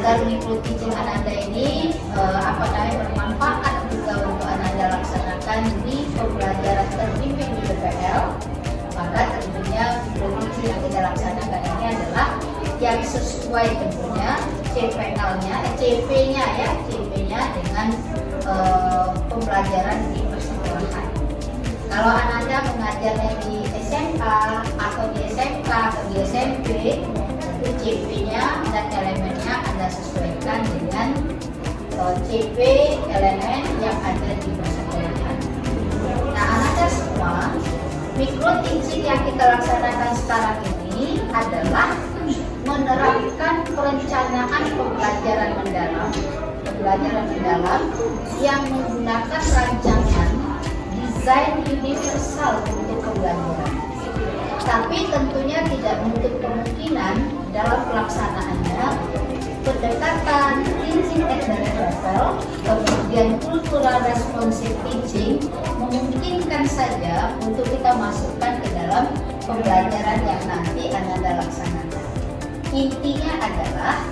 agar micro teaching Ananda ini bermanfaat juga untuk Ananda laksanakan di pembelajaran terbimbing di PPL, maka tentunya micro teaching yang kita laksanakan ini adalah yang sesuai tentunya CP-nya dengan pembelajaran di persekolahan. Kalau Ananda mengajarnya di SMA atau di SMK atau di SMP, itu CP-nya dan elemennya Anda sesuaikan dengan CP elemen yang ada di persekolahan. Nah, Ananda semua, micro teaching yang kita laksanakan sekarang ini adalah menerapkan perencanaan pembelajaran mendalam yang menggunakan rancangan desain universal untuk pembelajaran. Tapi tentunya tidak menutup kemungkinan dalam pelaksanaannya pendekatan teaching at the level, kemudian cultural responsive teaching memungkinkan saja untuk kita masukkan ke dalam pembelajaran yang nanti Ananda laksanakan. Intinya adalah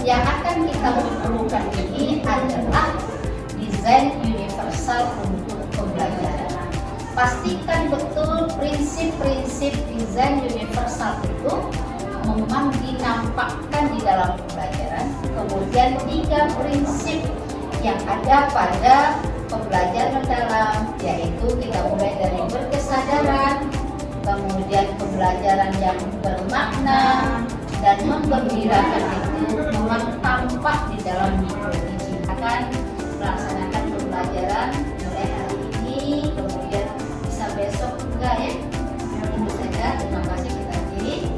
yang akan kita lakukan ini adalah desain universal untuk pembelajaran. Pastikan betul prinsip-prinsip desain universal itu memang dinampakkan di dalam pembelajaran. Kemudian 3 prinsip yang ada pada pembelajaran mendalam, yaitu kita mulai dari berkesadaran, kemudian pembelajaran yang bermakna dan menggembirakan itu memang tampak di dalam micro teaching. Akan melaksanakan pembelajaran mulai hari ini, kemudian bisa besok juga ya. Itu saja, terima kasih kita akhiri.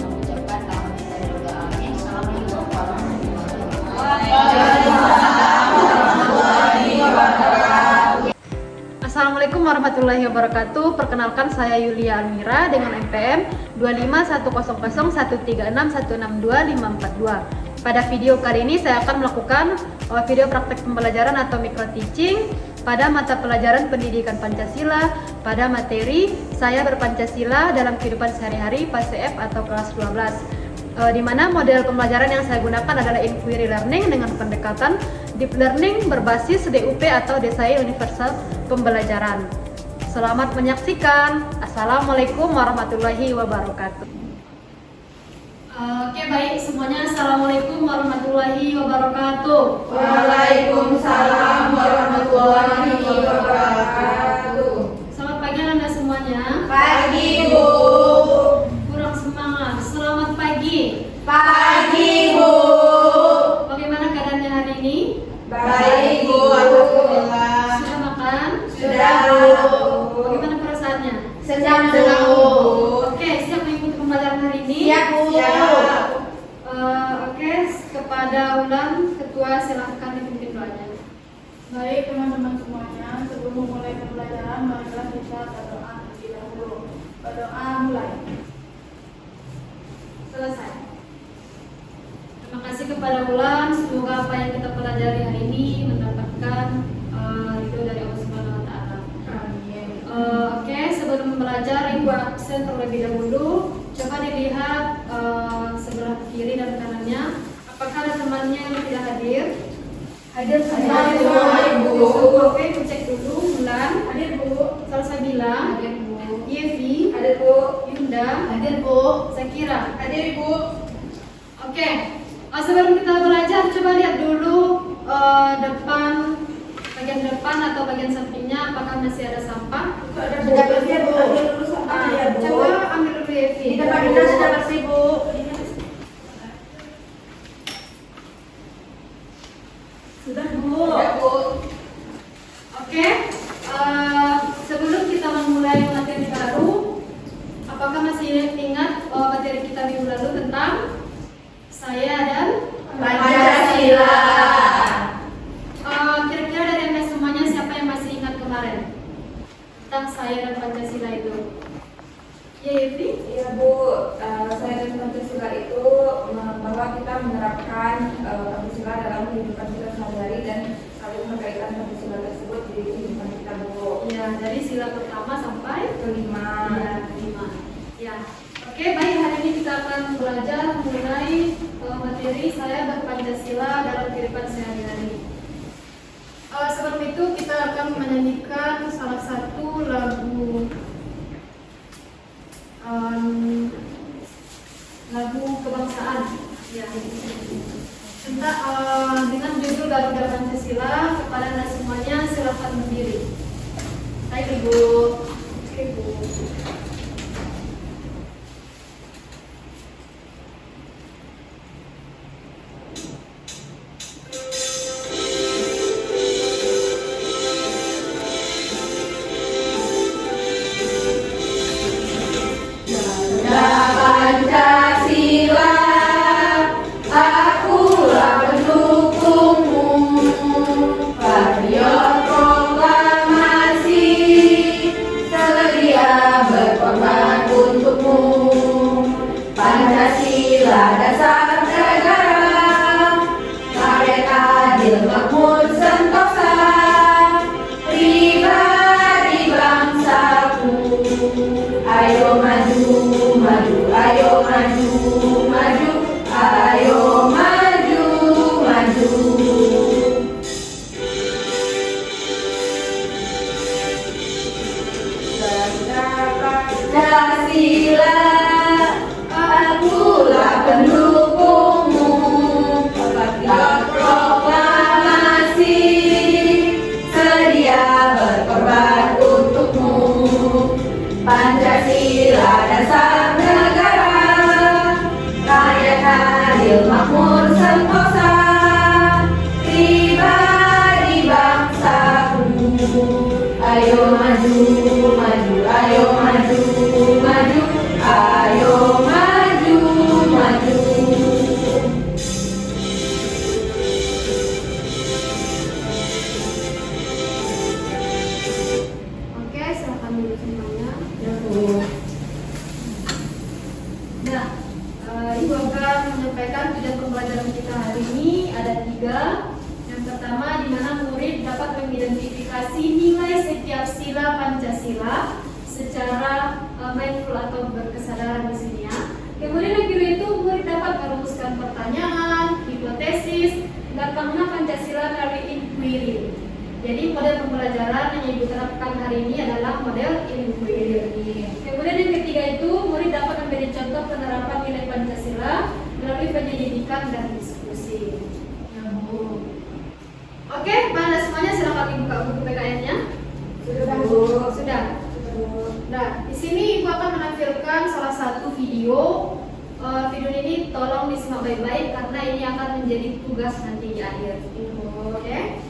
Mengucapkan alhamdulillah dan amin. Assalamualaikum warahmatullahi wabarakatuh. Assalamualaikum warahmatullahi wabarakatuh. Perkenalkan, saya Yulia Almira dengan NPM 251001361625542. Pada video kali ini saya akan melakukan video praktek pembelajaran atau micro teaching pada mata pelajaran pendidikan Pancasila pada materi Saya Berpancasila dalam Kehidupan Sehari-hari PASEF atau kelas 12. Di mana model pembelajaran yang saya gunakan adalah inquiry learning dengan pendekatan deep learning berbasis DUP atau Desain Universal Pembelajaran. Selamat menyaksikan. Assalamualaikum warahmatullahi wabarakatuh. Oke, baik semuanya. Assalamualaikum warahmatullahi wabarakatuh. Waalaikumsalam warahmatullahi wabarakatuh. Selamat pagi Anda semuanya. Pagi, Bu. Kurang semangat. Selamat pagi. Pagi, Bu. Bagaimana keadaannya hari ini? Baik, Bu. Alhamdulillah. Sudah makan? Sudah, Bu. Bagaimana perasaannya? Senang, Bu. Oke, siap mengikuti pembelajaran hari ini? Siap, Bu. Oke, kepada Ulan, Ketua, silahkan dipimpin doanya. Baik teman-teman semuanya, sebelum memulai pembelajaran, marilah kita berdoa terlebih dahulu. Berdoa mulai. Selesai. Terima kasih kepada Ulan. Semoga apa yang kita pelajari hari ini mendapatkan ridho dari Allah Subhanahu wa Ta'ala. Amin. Oke, sebelum belajar Ibu absen terlebih dahulu. Coba dilihat sebelah kiri dan kanannya. Apakah ada temannya yang tidak hadir? Hadir semua, Ibu. Oke, kita cek dulu. Bulan, Hadir, Bu. Salsabila, Hadir, Bu. Yevi, Hadir, Bu. Yunda, Hadir, Bu. Zakira. Hadir, Bu. Oke, sebelum kita belajar, coba lihat dulu bagian depan atau bagian sampingnya apakah masih ada sampah. Sudah bersih, Bu. Ambil dulu sampahnya, ya, Bu. Coba ambil dulu Yevi. Di tempat kita sudah bersih, Bu. Sudah, Bu. Sudah, Bu. Oke, sebelum kita memulai materi baru, apakah masih ingat materi kita minggu lalu tentang saya dan Pancasila. Kira-kira dari Anda semuanya siapa yang masih ingat kemarin tentang saya dan Pancasila itu? Ya, Yevi? Iya, Bu. Saya dan Pancasila itu bahwa kita menerapkan Pancasila dalam kehidupan kita sehari-hari dan saling mengkaitkan Pancasila tersebut di kehidupan kita, Bu. Ya, dari sila pertama sampai Kelima. ya, kelima. Ya, Oke, baik, hari ini kita akan belajar mengenai materi saya berpancasila dalam kehidupan sehari-hari. Sebelum itu kita akan menyanyikan salah satu lagu kebangsaan ya. Dengan judul Garuda Pancasila. Kepada Anda semuanya silakan berdiri. Baik Ibu. Ibu. Jadi model pembelajaran yang Ibu terapkan hari ini adalah model inquiry. Kemudian yang ketiga itu murid dapat memberi contoh penerapan nilai Pancasila melalui penyelidikan dan diskusi. Ya, Bu. Oke, Anda semuanya silakan dibuka buku PKN-nya. Sudah, Bu. Sudah. Nah, di sini Ibu akan menampilkan salah satu video. Video ini tolong disimak baik-baik karena ini akan menjadi tugas nanti di akhir. Oke.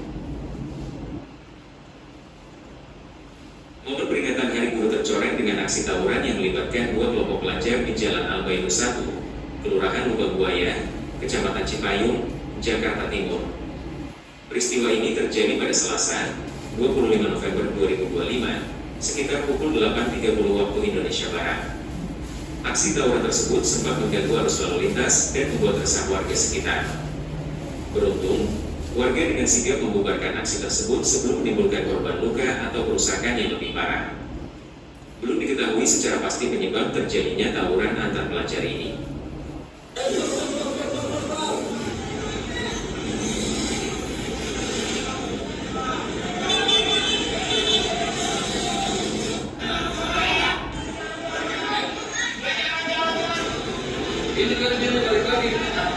Momen peringatan Hari Guru tercoreng dengan aksi tawuran yang melibatkan dua kelompok pelajar di Jalan Albainu 1, Kelurahan Lubangbuaya, Kecamatan Cipayung, Jakarta Timur. Peristiwa ini terjadi pada Selasa, 25 November 2025, sekitar pukul 8.30 waktu Indonesia Barat. Aksi tawuran tersebut sempat mengganggu arus lalu lintas dan membuat resah warga sekitar. Beruntung, warga dengan sigap membubarkan aksi tersebut sebelum menimbulkan korban luka atau kerusakan yang lebih parah. Belum diketahui secara pasti penyebab terjadinya tawuran antar pelajar ini.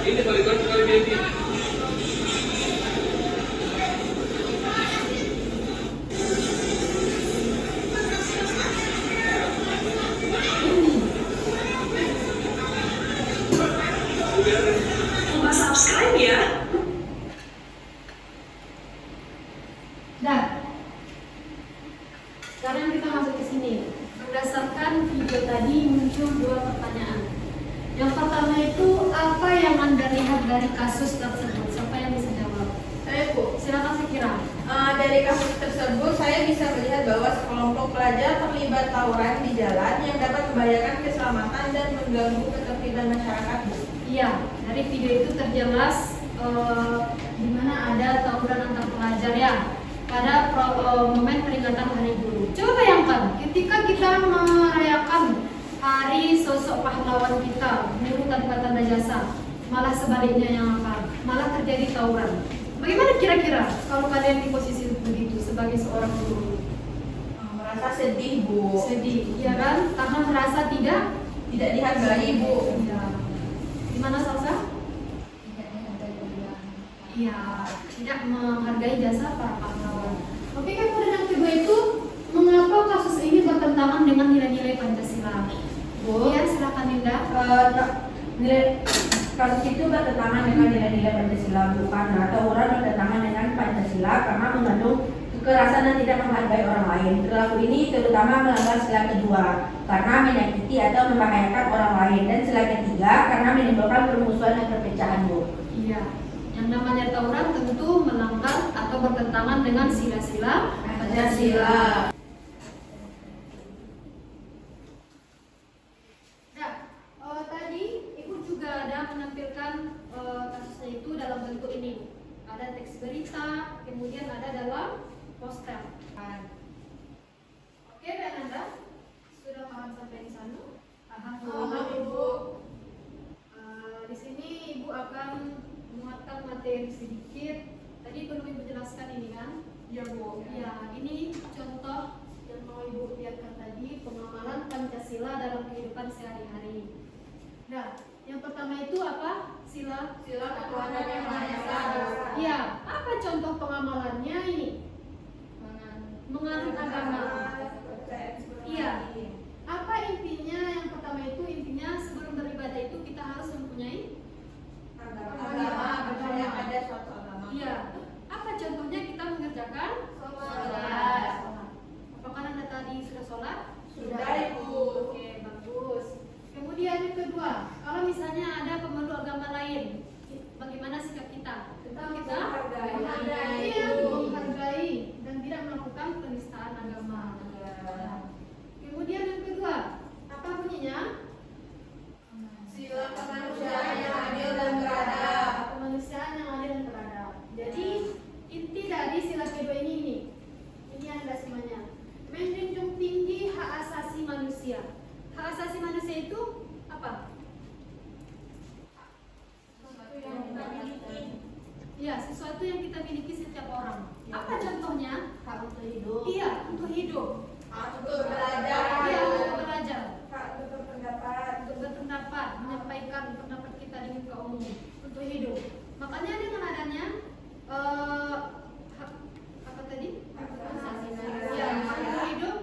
Ini balik lagi. Subscribe ya. Nah, sekarang kita masuk ke sini. Berdasarkan video tadi muncul dua pertanyaan. Yang pertama itu apa yang Anda lihat dari kasus tersebut? Siapa yang bisa jawab? Saya, Bu. Silakan Sekira. Dari kasus tersebut saya bisa melihat bahwa sekelompok pelajar terlibat tawuran di jalan yang dapat membahayakan keselamatan dan mengganggu ketertiban masyarakat. Iya, dari video itu terjelas di mana ada tawuran antar pelajar ya pada momen peringatan Hari Guru. Coba bayangkan ketika kita merayakan Hari Sosok Pahlawan lawan kita, buruh tanpa tanda jasa, malah sebaliknya yang apa? Malah terjadi tawuran. Bagaimana kira-kira kalau kalian di posisi begitu sebagai seorang buruh? Merasa sedih, Bu. Sedih, ya kan? Karena merasa tidak Dihargai, Bu. Ya. Gimana Salsa? Tidak dihargai perubahan. Iya, tidak menghargai jasa para pahlawan. Oke, kemudian yang kedua itu mengapa kasus ini bertentangan dengan nilai-nilai Pancasila? Bu. Ya, silakan Linda. Nilai kasus itu bertentangan dengan nilai-nilai Pancasila, bukan atau orang bertentangan dengan Pancasila karena mengandung kekerasan dan tidak menghargai orang lain. Perilaku ini terutama melanggar sila kedua karena menyakiti atau membahayakan orang lain, dan sila ketiga karena menimbulkan permusuhan dan perpecahan, Bu. Iya, yang namanya tawuran tentu melanggar atau bertentangan dengan sila-sila Pancasila. Nah, tadi Ibu juga ada menampilkan kasusnya itu dalam bentuk ini. Ada teks berita, kemudian ada dalam poster. Oke, Mbak Nanda, sudah paham sampai di sana? Paham, Ibu. Di sini Ibu akan menguatkan materi sedikit. Tadi perlu Ibu jelaskan ini kan? Ya, Bu. Ya, ini contoh yang mau Ibu lihatkan tadi, pengamalan Pancasila dalam kehidupan sehari-hari. Nah, yang pertama itu apa? Sila Ketuhanan Yang Maha Esa. Iya, apa contoh pengamalannya ini? Menganut agama. Iya. Apa intinya? Yang pertama itu intinya sebelum beribadah itu kita harus mempunyai Agama, percaya ada suatu agama. Iya. Apa contohnya kita mengerjakan Sholat. Apakah Anda tadi sudah sholat? Sudah, Ibu. Oke, bagus. Kemudian yang kedua, kalau misalnya ada pemeluk agama lain, bagaimana sikap kita? Tentang kita Menghargai. Iya, menghargai dan tidak melakukan penistaan agama. Kemudian yang kedua, apa bunyinya? Sila kemanusiaan yang adil dan beradab. Kemanusiaan yang adil dan beradab. Jadi inti dari sila kedua ini. Ini Anda semuanya. Menjunjung tinggi hak asasi manusia. Hak asasi manusia itu apa? Ya, sesuatu yang kita miliki setiap orang. Apa contohnya? Hak untuk hidup. Iya, untuk hidup. Untuk belajar. Iya, untuk belajar. Hak untuk berpendapat. Untuk berpendapat, menyampaikan pendapat kita di muka umum, untuk hidup. Makanya dengan adanya hak apa tadi? Ya, hak untuk hidup,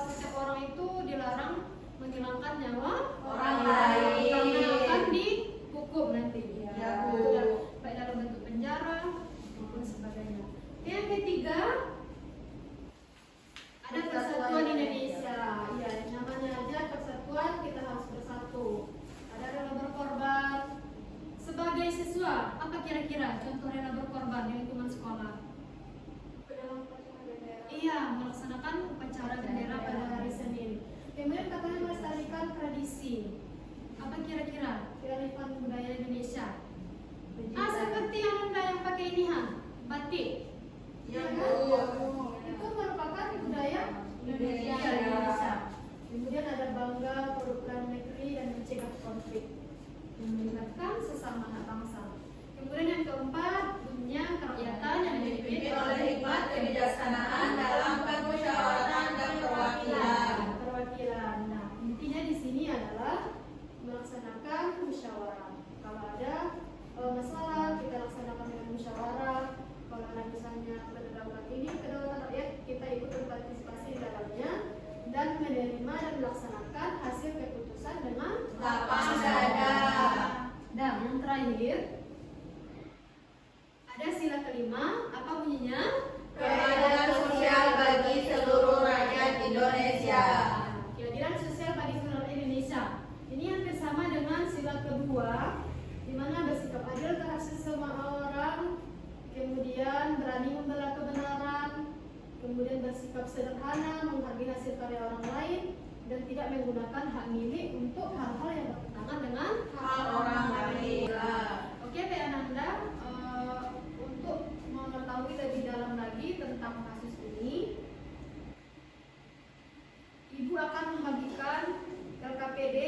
setiap orang itu dilarang menghilangkan nyawa Orang lain. karena akan dihukum nanti. Ya, Bu. Baik dalam bentuk penjara maupun sebagainya. Yang ketiga, ada persatuan Indonesia. Ya, namanya aja persatuan, kita harus bersatu. Ada rela berkorban. Sebagai siswa, apa kira-kira contoh rela berkorban di lingkungan sekolah? Iya, melaksanakan upacara bendera pada hari Senin. Kemudian katanya melestarikan tradisi. Apa kira-kira kearifan budaya Indonesia? Seperti yang Anda yang pakai ini, batik. Ya, kan? Bu. Itu merupakan budaya Indonesia. Indonesia. Kemudian ada bangga perubahan negeri dan mencegah konflik, melibatkan sesama anak bangsa. Kemudian yang keempat, dunia kerakyatan yang Dipimpin oleh hikmat kebijaksanaan dalam permusyawaratan dan perwakilan. Perwakilan. Nah, intinya di sini adalah melaksanakan musyawarah. Kalau ada masalah, kita laksanakan dengan musyawarah. Kalau ada misalnya kedaulatan ini, kedaulatan rakyat, kita ikut berpartisipasi di dalamnya dan menerima dan melaksanakan hasil keputusan dengan Lapang dada. Dan yang terakhir, ada sila kelima, apa bunyinya? Keadilan sosial bagi seluruh rakyat Indonesia. Keadilan sosial bagi seluruh rakyat Indonesia. Ini hampir sama dengan sila kedua, di mana bersikap adil terhadap sesama orang, kemudian berani membela kebenaran, kemudian bersikap sederhana, menghargai hasil karya orang lain, dan tidak menggunakan hak milik untuk hal-hal yang bertentangan dengan Hak orang lain. Oke, Mbak Ananda, untuk mengetahui lebih dalam lagi tentang kasus ini, Ibu akan membagikan LKPD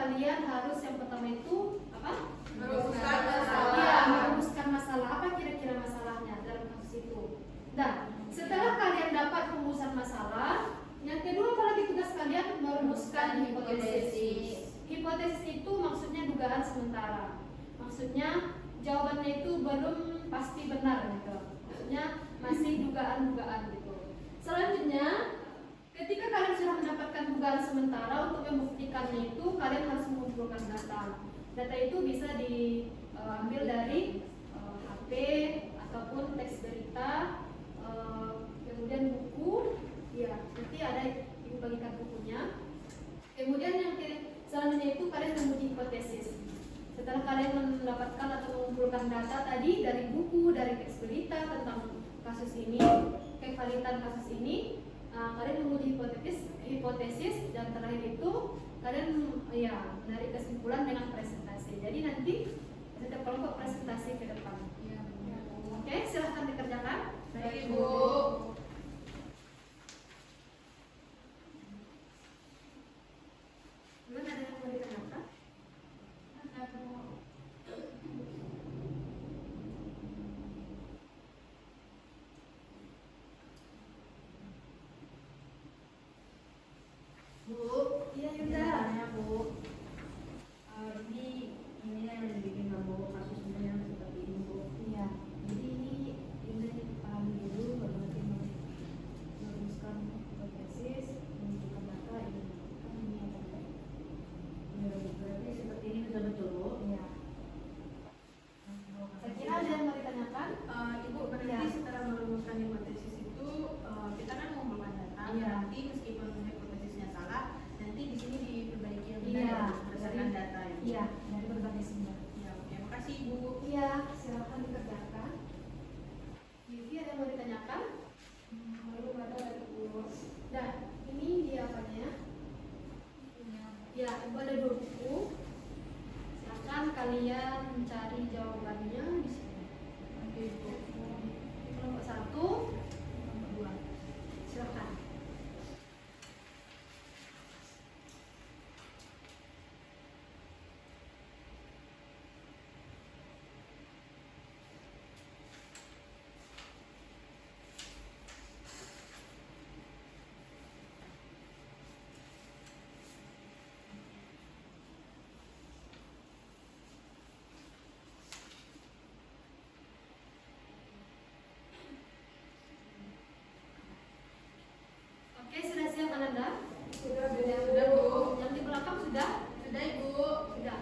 kalian harus yang pertama itu apa? Merumuskan Iya, masalah. merumuskan masalah. Apa kira-kira masalahnya dalam kasus itu? Nah, setelah kalian dapat rumusan masalah, yang kedua apalagi tugas kalian merumuskan hipotesis. Hipotesis itu maksudnya dugaan sementara. Maksudnya jawabannya itu belum pasti benar gitu. Maksudnya masih dugaan-dugaan gitu. Selanjutnya, ketika kalian sudah mendapatkan dugaan sementara, untuk membuktikannya itu kalian harus mengumpulkan data. Data itu bisa diambil dari HP ataupun teks berita, kemudian buku. Ya, nanti ada ibu bagikan bukunya. Kemudian yang selanjutnya itu kalian menguji hipotesis. Setelah kalian mendapatkan atau mengumpulkan data tadi dari buku, dari teks berita tentang kasus ini, kevalidan kasus ini, kalian menguji hipotesis dan terakhir itu kalian ya menarik kesimpulan dengan presentasi. Jadi nanti setiap kelompok presentasi ke depan. Iya. Oke, silahkan dikerjakan. Baik, Ibu. Belum ada yang mau ditanyakan? Bu, Iya, Yunda. tanya Bu. Ini yang dibikin kamu kasusnya yang seperti ini Bu. Iya, jadi ini pahami dulu bagaimana merumuskan hipotesis, menunjukkan data, ini yang terbaik. Ya, berarti seperti ini betul-betul Bu. Iya. Saya kira ada yang mau ditanyakan? Ibu, Iya. berarti setelah merumuskan hipotesis itu kita kan mengumpulkan data. Iya. Nanti meskipun hipotesisnya salah, nanti di sini diperbaiki yang Iya, benar berdasarkan dari- data. Iya, dari berbagai sumber. Ya, oke. Makasih Ibu. Iya, silakan dikerjakan. Vivi ada yang mau ditanyakan? Lalu ada dari Bu. Nah, ini dia apanya? Ya, ibu ada 2 buku. Silakan kalian mencari jawabannya di sini. Oke, Ibu. Di kelompok 1, kelompok 2. Silakan. Oke, sudah siap Ananda? Sudah Bu. Sudah, Bu. Yang di belakang sudah? Sudah, Ibu. Sudah.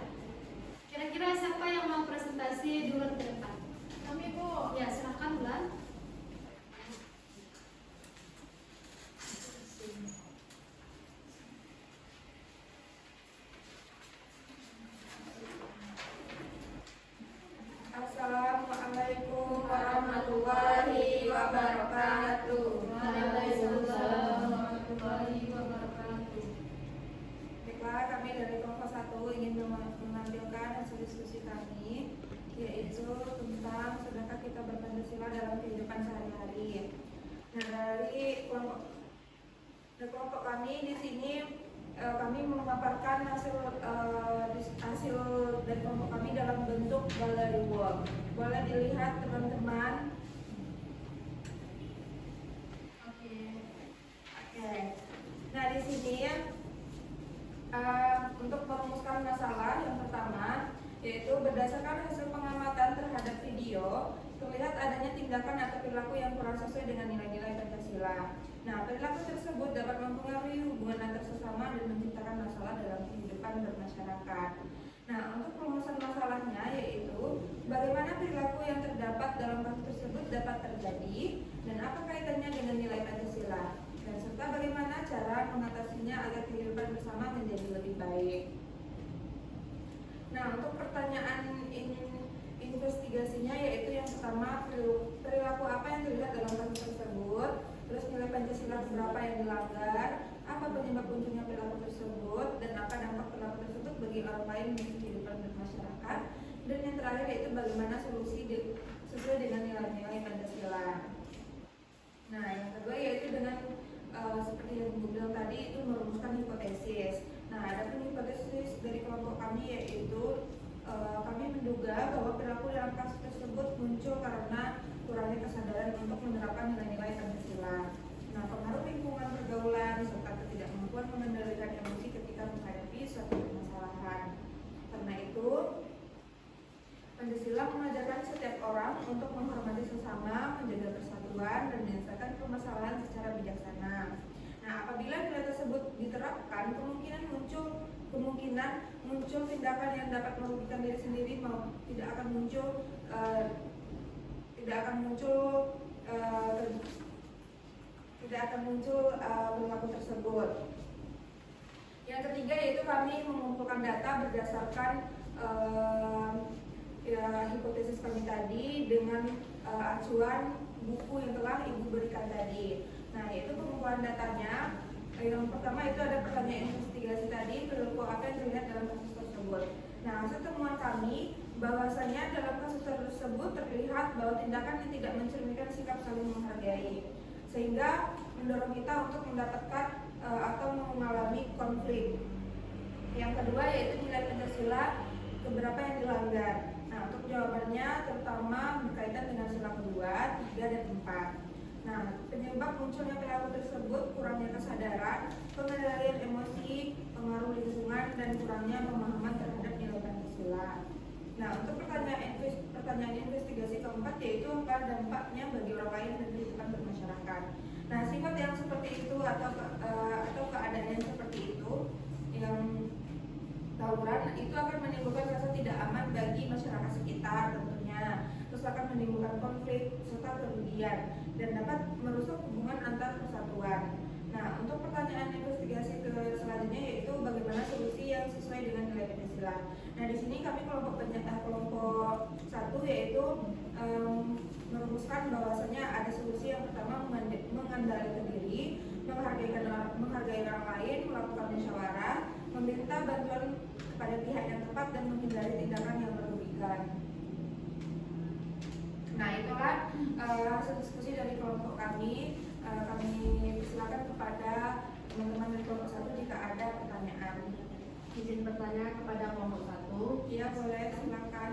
Kira-kira siapa yang mau presentasi duluan ke depan? Kami, Bu. Ya, silakan Bulan. Assalamualaikum warahmatullahi wabarakatuh. Waalaikumsalam warahmatullahi wabarakatuh. Baiklah, kami dari kelompok 1 ingin menampilkan hasil diskusi kami, yaitu tentang sudahkah kita berpancasila dalam kehidupan sehari-hari. Nah, dari kelompok kami di sini kami memaparkan hasil dari kelompok kami dalam bentuk gallery wall. Boleh dilihat teman-teman. Oke. Oke. Nah, di sini untuk merumuskan masalah yang pertama, yaitu berdasarkan hasil pengamatan terhadap video, terlihat adanya tindakan atau perilaku yang kurang sesuai dengan nilai-nilai Pancasila. Nah, perilaku tersebut dapat mempengaruhi hubungan antar sesama dan menciptakan masalah dalam kehidupan bermasyarakat. Nah, untuk perumusan masalahnya yaitu bagaimana perilaku yang terdapat dalam kasus tersebut dapat terjadi dan apa kaitannya dengan nilai Pancasila, dan serta bagaimana cara mengatasinya agar kehidupan bersama menjadi lebih baik. Nah, untuk pertanyaan investigasinya yaitu yang pertama, perilaku apa yang terlihat dalam kasus tersebut, terus nilai Pancasila berapa yang dilanggar, apa penyebab munculnya perilaku tersebut, dan apa dampak perilaku tersebut bagi orang lain di kehidupan bermasyarakat, dan yang terakhir yaitu bagaimana solusi sesuai dengan nilai-nilai Pancasila. Nah, yang kedua yaitu dengan seperti yang Ibu bilang tadi, itu merumuskan hipotesis. Nah, ada hipotesis hipotesis dari kelompok kami yaitu kami menduga bahwa perilaku dalam kasus tersebut muncul karena kurangnya kesadaran untuk menerapkan nilai-nilai Pancasila. Nah, pengaruh lingkungan pergaulan serta ketidakmampuan mengendalikan emosi ketika menghadapi suatu permasalahan. Karena itu, Pancasila mengajarkan setiap orang untuk menghormati sesama, menjaga persatuan, dan menyelesaikan permasalahan secara bijaksana. Nah, apabila nilai tersebut diterapkan, kemungkinan muncul tindakan yang dapat merugikan diri sendiri, tidak akan muncul perilaku tersebut. Yang ketiga yaitu kami mengumpulkan data berdasarkan hipotesis kami tadi dengan acuan buku yang telah Ibu berikan tadi. Nah, yaitu pengumpulan datanya. Yang pertama itu ada pertanyaan investigasi tadi, perilaku apa yang terlihat dalam kasus tersebut. Nah, hasil temuan kami bahwasanya dalam kasus tersebut terlihat bahwa tindakan yang tidak mencerminkan sikap saling menghargai, sehingga mendorong kita untuk mendapatkan atau mengalami konflik. Yang kedua yaitu nilai Pancasila keberapa yang dilanggar. Nah, untuk jawabannya terutama berkaitan dengan sila kedua, 3, dan 4. Nah, penyebab munculnya perilaku tersebut kurangnya kesadaran, pengendalian emosi, pengaruh lingkungan, dan kurangnya pemahaman terhadap nilai Pancasila. Nah, untuk pertanyaan investigasi keempat yaitu apa dampaknya bagi orang lain dan kehidupan bermasyarakat. Nah, sifat yang seperti itu atau keadaan yang seperti itu yang tawuran itu akan menimbulkan rasa tidak aman bagi masyarakat sekitar tentunya, terus akan menimbulkan konflik serta kerugian dan dapat merusak hubungan antar persatuan. Nah, untuk pertanyaan investigasi selanjutnya yaitu bagaimana solusi yang sesuai dengan nilai Pancasila. Nah, di sini kami kelompok 1 yaitu merumuskan bahwasanya ada solusi yang pertama mengendalikan diri, menghargai orang lain, melakukan musyawarah, meminta bantuan kepada pihak yang tepat dan menghindari tindakan yang merugikan. Nah, itulah hasil diskusi dari kelompok kami. Kami persilakan kepada teman-teman dari kelompok 1 jika ada pertanyaan. Izin bertanya kepada kelompok 1. Iya, boleh, silakan.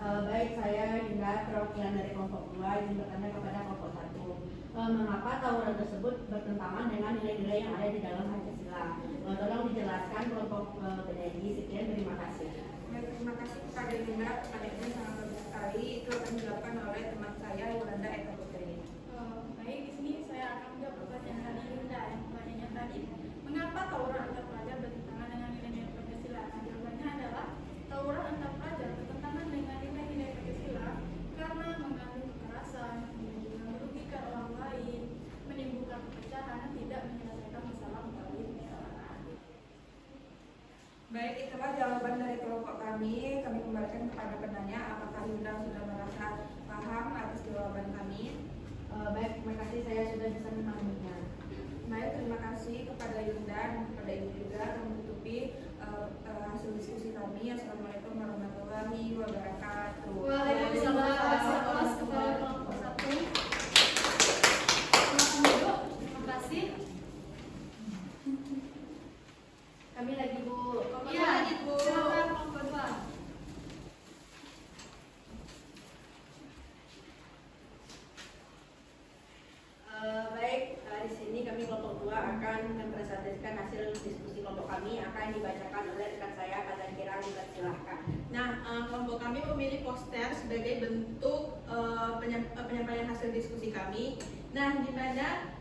Baik, saya Dinda, perwakilan dari kelompok 2, izin bertanya kepada kelompok 1. Mengapa tawuran tersebut bertentangan dengan nilai-nilai yang ada di dalam Pancasila? Tolong dijelaskan kelompok penyanyi. Sekian, terima kasih. Terima kasih kepada Dinda, pertanyaannya sangat bagus sekali. Itu akan dilakukan oleh teman saya, Yolanda Eka Putri. Baik, di sini saya akan menjawab pertanyaan dari Yunda. Yang pertanyaannya tadi, mengapa tawuran antar pelajar bertentangan dengan nilai-nilai Pancasila? Nah, jawabannya adalah tawuran antar pelajar bertentangan dengan nilai-nilai Pancasila karena mengandung kekerasan, merugikan orang lain, menimbulkan perpecahan, dan tidak menyelesaikan masalah melalui musyawarah. Baik, itulah jawaban dari kelompok kami. Kami kembalikan kepada penanya. Apakah Yunda sudah merasa paham atas jawaban kami? Baik, terima kasih, saya sudah bisa memahaminya. Baik, terima kasih kepada Yunda dan kepada Ibu juga yang menutupi hasil diskusi kami. Assalamualaikum warahmatullahi wabarakatuh. Waalaikumsalam. Kelas kepada kelompok 1. Silakan duduk. Terima kasih. Kami lagi, Bu. Iya, silakan kelompok 2. Baik, di sini kami kelompok 2 akan mempresentasikan hasil diskusi kelompok kami, akan dibacakan oleh rekan saya, Kak Kira. Silahkan. Nah, kelompok kami memilih poster sebagai bentuk penyampaian hasil diskusi kami. Nah, di mana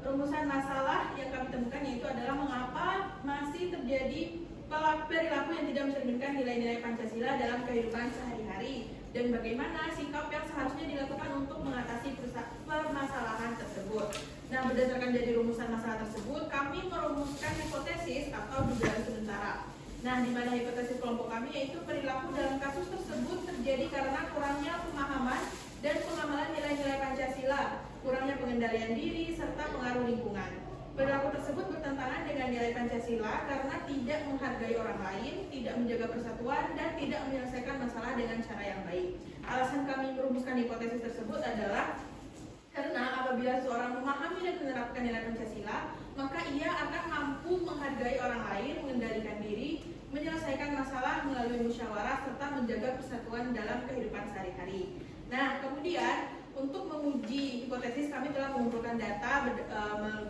rumusan masalah yang kami temukan yaitu adalah mengapa masih terjadi perilaku yang tidak mencerminkan nilai-nilai Pancasila dalam kehidupan sehari-hari dan bagaimana sikap yang seharusnya dilakukan untuk mengatasi permasalahan tersebut. Nah, berdasarkan dari rumusan masalah tersebut, kami merumuskan hipotesis atau dugaan sementara. Nah, di mana hipotesis kelompok kami yaitu perilaku dalam kasus tersebut terjadi karena kurangnya pemahaman dan pengamalan nilai-nilai Pancasila, kurangnya pengendalian diri, serta pengaruh lingkungan. Perilaku tersebut bertentangan dengan nilai Pancasila karena tidak menghargai orang lain, tidak menjaga persatuan, dan tidak menyelesaikan masalah dengan cara yang baik. Alasan kami merumuskan hipotesis tersebut adalah karena apabila apabila seorang memahami dan menerapkan nilai Pancasila, maka ia akan mampu menghargai orang lain, mengendalikan diri, menyelesaikan masalah melalui musyawarah, serta menjaga persatuan dalam kehidupan sehari-hari. Nah, kemudian untuk menguji hipotesis kami telah mengumpulkan data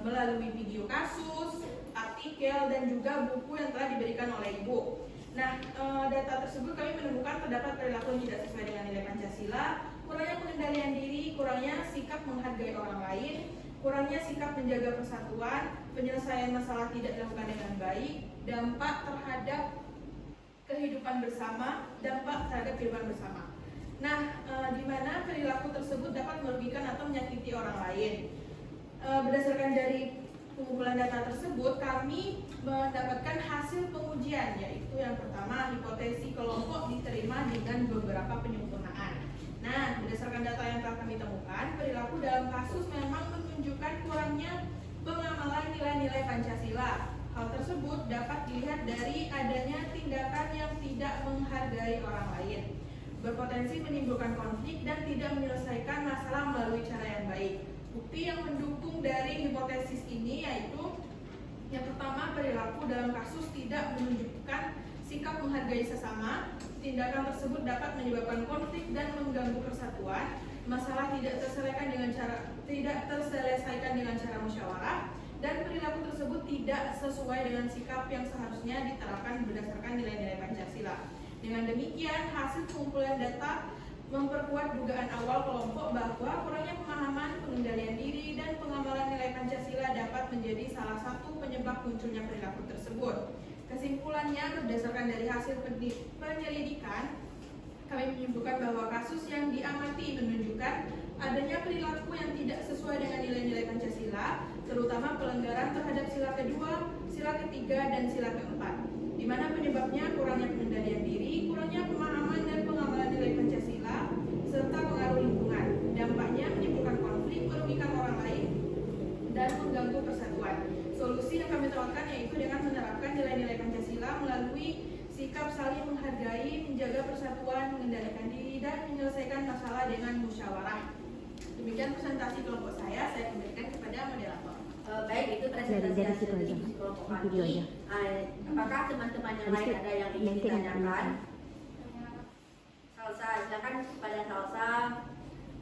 melalui video kasus, artikel, dan juga buku yang telah diberikan oleh Ibu. Nah, data tersebut kami menemukan terdapat perilaku yang tidak sesuai dengan nilai Pancasila, kurangnya pengendalian diri, kurangnya sikap menghargai orang lain, kurangnya sikap menjaga persatuan, penyelesaian masalah tidak dilakukan dengan baik, dampak terhadap kehidupan bersama, Nah, di mana perilaku tersebut dapat merugikan atau menyakiti orang lain. Berdasarkan dari pengumpulan data tersebut, kami mendapatkan hasil pengujian, yaitu yang pertama, hipotesi kelompok diterima dengan beberapa penyempurnaan. Nah, berdasarkan data yang telah kami temukan, perilaku dalam kasus memang menunjukkan kurangnya pengamalan nilai-nilai Pancasila. Hal tersebut dapat dilihat dari adanya tindakan yang tidak menghargai orang lain, berpotensi menimbulkan konflik dan tidak menyelesaikan masalah melalui cara yang baik. Bukti yang mendukung dari hipotesis ini yaitu yang pertama, perilaku dalam kasus tidak menunjukkan sikap menghargai sesama. Tindakan tersebut dapat menyebabkan konflik dan mengganggu persatuan. Masalah tidak terselesaikan dengan cara musyawarah, dan perilaku tersebut tidak sesuai dengan sikap yang seharusnya diterapkan berdasarkan nilai-nilai Pancasila. Dengan demikian, hasil pengumpulan data memperkuat dugaan awal kelompok bahwa kurangnya pemahaman, pengendalian diri, dan pengamalan nilai Pancasila dapat menjadi salah satu penyebab munculnya perilaku tersebut. Kesimpulannya, berdasarkan dari hasil penyelidikan, kami menyimpulkan bahwa kasus yang diamati menunjukkan adanya perilaku yang tidak sesuai dengan nilai-nilai Pancasila, terutama pelanggaran terhadap sila kedua, sila ketiga, dan sila keempat, di mana penyebabnya kurangnya pengendalian diri, kurangnya pemahaman dan pengamalan nilai Pancasila, serta pengaruh lingkungan. Dampaknya menimbulkan konflik, merugikan orang lain, dan mengganggu persatuan. Solusi yang kami tawarkan yaitu dengan menerapkan nilai-nilai Pancasila melalui sikap saling menghargai, menjaga persatuan, mengendalikan diri, dan menyelesaikan masalah dengan musyawarah. Demikian presentasi kelompok saya kembalikan kepada moderator. Baik, itu presentasi hasil diskusi kelompok kami. Apakah teman-teman yang lain ada yang ingin ditanyakan? Salsa, silakan kepada Salsa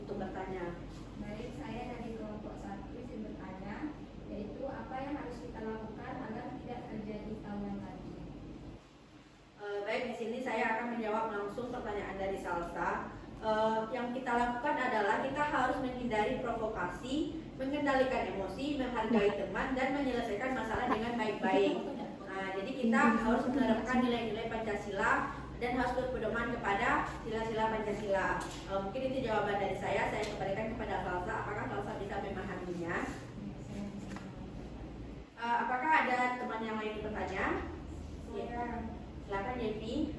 untuk bertanya. Baik, saya dari kelompok 1 izin bertanya, yaitu apa yang harus kita lakukan agar tidak terjadi tawuran lagi? Baik, di sini saya akan menjawab langsung pertanyaan dari Salsa. Yang kita lakukan adalah kita harus menghindari provokasi, mengendalikan emosi, menghargai teman, dan menyelesaikan masalah dengan baik-baik. Jadi kita harus menerapkan nilai-nilai Pancasila dan harus berpedoman kepada sila-sila Pancasila. Mungkin itu jawaban dari saya kembalikan kepada Salsa. Apakah Salsa bisa memahaminya? Apakah ada teman yang lain bertanya? Silakan Yepi.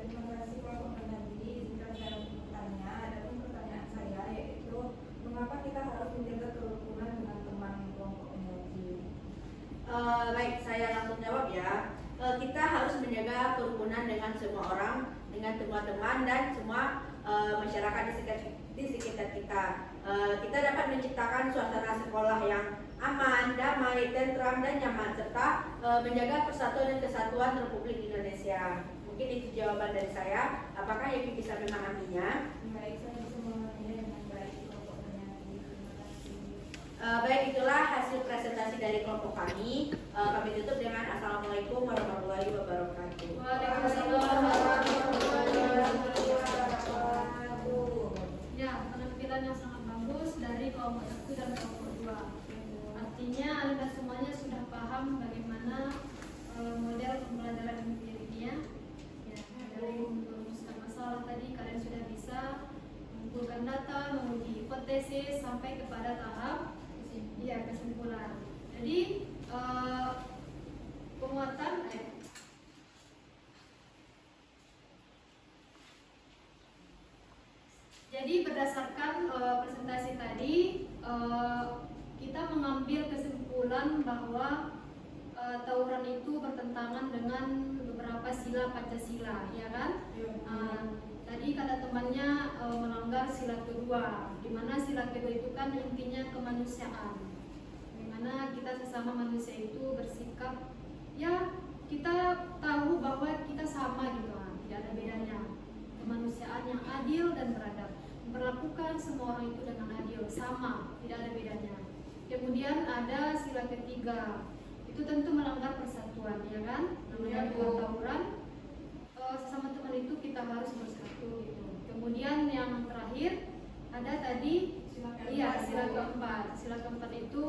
Terima kasih kelompok pendamping. Izinkan saya untuk bertanya. Adapun pertanyaan saya yaitu mengapa kita harus menjaga kerukunan dengan teman kelompok pendamping? Baik, saya langsung jawab ya. Kita harus menjaga kerukunan dengan semua orang, dengan semua teman dan semua masyarakat di sekitar kita. Kita dapat menciptakan suasana sekolah yang aman, damai, tentram, dan nyaman, serta menjaga persatuan dan kesatuan Republik Indonesia. Mungkin itu jawaban dari saya. Apakah Yepi bisa memahaminya? Baik, saya bisa memahaminya dengan baik kelompok pendamping. Terima kasih. Baik, itulah hasil presentasi dari kelompok kami. Kami tutup dengan Assalamualaikum warahmatullahi wabarakatuh. Waalaikumsalam warahmatullahi wabarakatuh. Ya, penampilan yang sangat bagus dari kelompok 1 dan kelompok 2. Artinya Anda semuanya sudah paham bagaimana model pembelajaran empiriknya. Ya, dari merumuskan masalah tadi kalian sudah bisa mengumpulkan data, menguji hipotesis sampai kepada tahap kesimpulan. Jadi penguatan jadi berdasarkan presentasi tadi kita mengambil kesimpulan bahwa tawuran itu bertentangan dengan beberapa sila Pancasila, ya kan? tadi kata temannya melanggar sila kedua, di mana sila kedua itu kan intinya kemanusiaan, di mana kita sesama manusia itu bersikap, ya kita tahu bahwa kita sama gitu kan, tidak ada bedanya. Kemanusiaan yang adil dan beradab, memperlakukan semua orang itu dengan adil, sama, tidak ada bedanya. Kemudian ada sila ketiga, itu tentu melanggar persatuan, ya kan? Namanya juga tawuran, sesama teman itu kita harus bersatu gitu. Kemudian yang terakhir ada tadi sila keempat. Sila keempat itu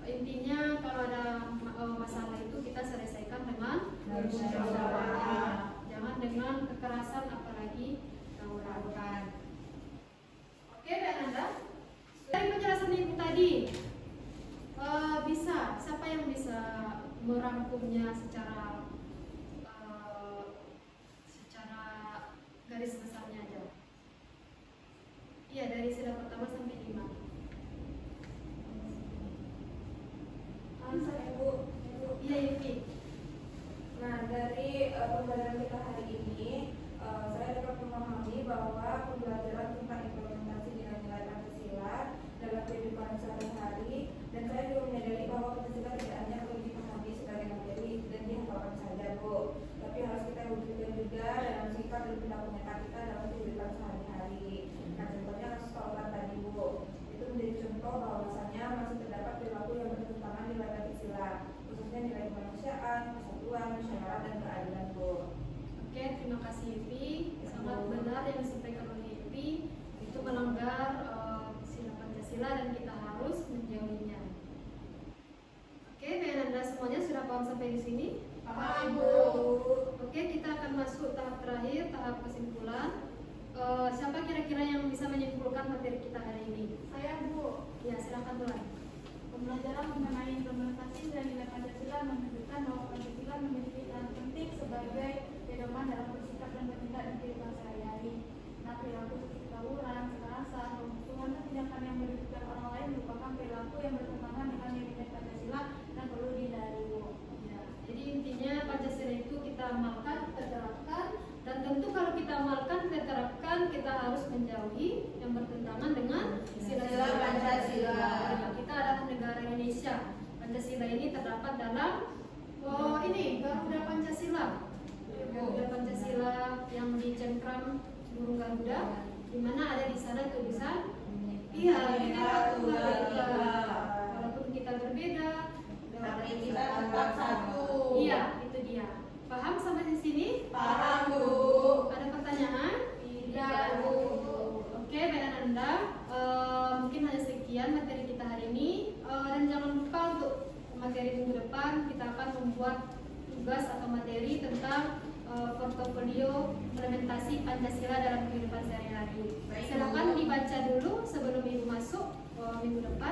intinya kalau ada masalah itu kita selesaikan dengan musyawarah, jangan dengan kekerasan apalagi tawuran. Oke, Mbak Nanda, dari penjelasan Ibu tadi siapa yang bisa merangkumnya secara garis besarnya aja? Iya, dari sila pertama sampai 5. Ibu. Iya, Yuki. Nah, dari pembelajaran kita hari ini, saya dapat memahami bahwa pembelajaran tentang implementasi nilai-nilai Pancasila dalam kehidupan sehari-hari, dan saya juga menyadari bahwa Pancasila tidak hanya perlu dipahami sebagai materi dan dihafalkan saja, Bu, tapi harus kita wujudkan juga dalam sikap dan perilaku nyata kita dalam kehidupan sehari-hari. Nah, contohnya kasus tawuran tadi, Bu, itu menjadi contoh bahwasanya masih terdapat perilaku yang bertentangan nilai Pancasila, khususnya nilai kemanusiaan, persatuan, musyawarah, dan keadilan, Bu. Oke, terima kasih Yuki. Sangat benar yang disampaikan oleh Yuki, itu melanggar sila Pancasila dan kita harus menjauhinya. Oke, Mbak Nanda semuanya sudah paham sampai di sini? Paham, Bu. Oke, kita akan masuk tahap terakhir, tahap kesimpulan. Siapa kira-kira yang bisa menyimpulkan materi kita hari ini? Saya Bu. Ya, silakan tuan. Pembelajaran mengenai implementasi dan nilai Pancasila menunjukkan bahwa Pancasila memiliki peran penting sebagai pedoman dalam bersikap dan bertindak di kehidupan sehari-hari. Nah, perilaku seperti tawuran, kekerasan, pemusuhan, dan tindakan yang merugikan orang lain merupakan perilaku yang bertentangan dengan nilai Pancasila dan perlu dihindari, Bu. Ya, jadi intinya Pancasila itu kita amalkan, kita terapkan, dan tentu kalau kita amalkan, kita terapkan, kita harus menjauhi yang bertentangan dengan sila-sila Pancasila. Kita adalah negara Indonesia. Pancasila ini terdapat dalam Garuda Pancasila. Garuda Pancasila yang dicengkram burung Garuda, di mana ada di sana tulisan Bhinneka Tunggal Ika. Walaupun kita berbeda, Tapi kita tetap satu. Iya, itu dia. Paham sampai di sini? Paham, Bu. Ada pertanyaan? Tidak, Bu. Oke, Mbak Nanda, mungkin hanya sekian materi kita hari ini. Dan jangan lupa untuk materi minggu depan kita akan membuat tugas atau materi tentang portofolio implementasi Pancasila dalam kehidupan sehari-hari. Baik, Bu. Silakan dibaca dulu sebelum Ibu masuk minggu depan.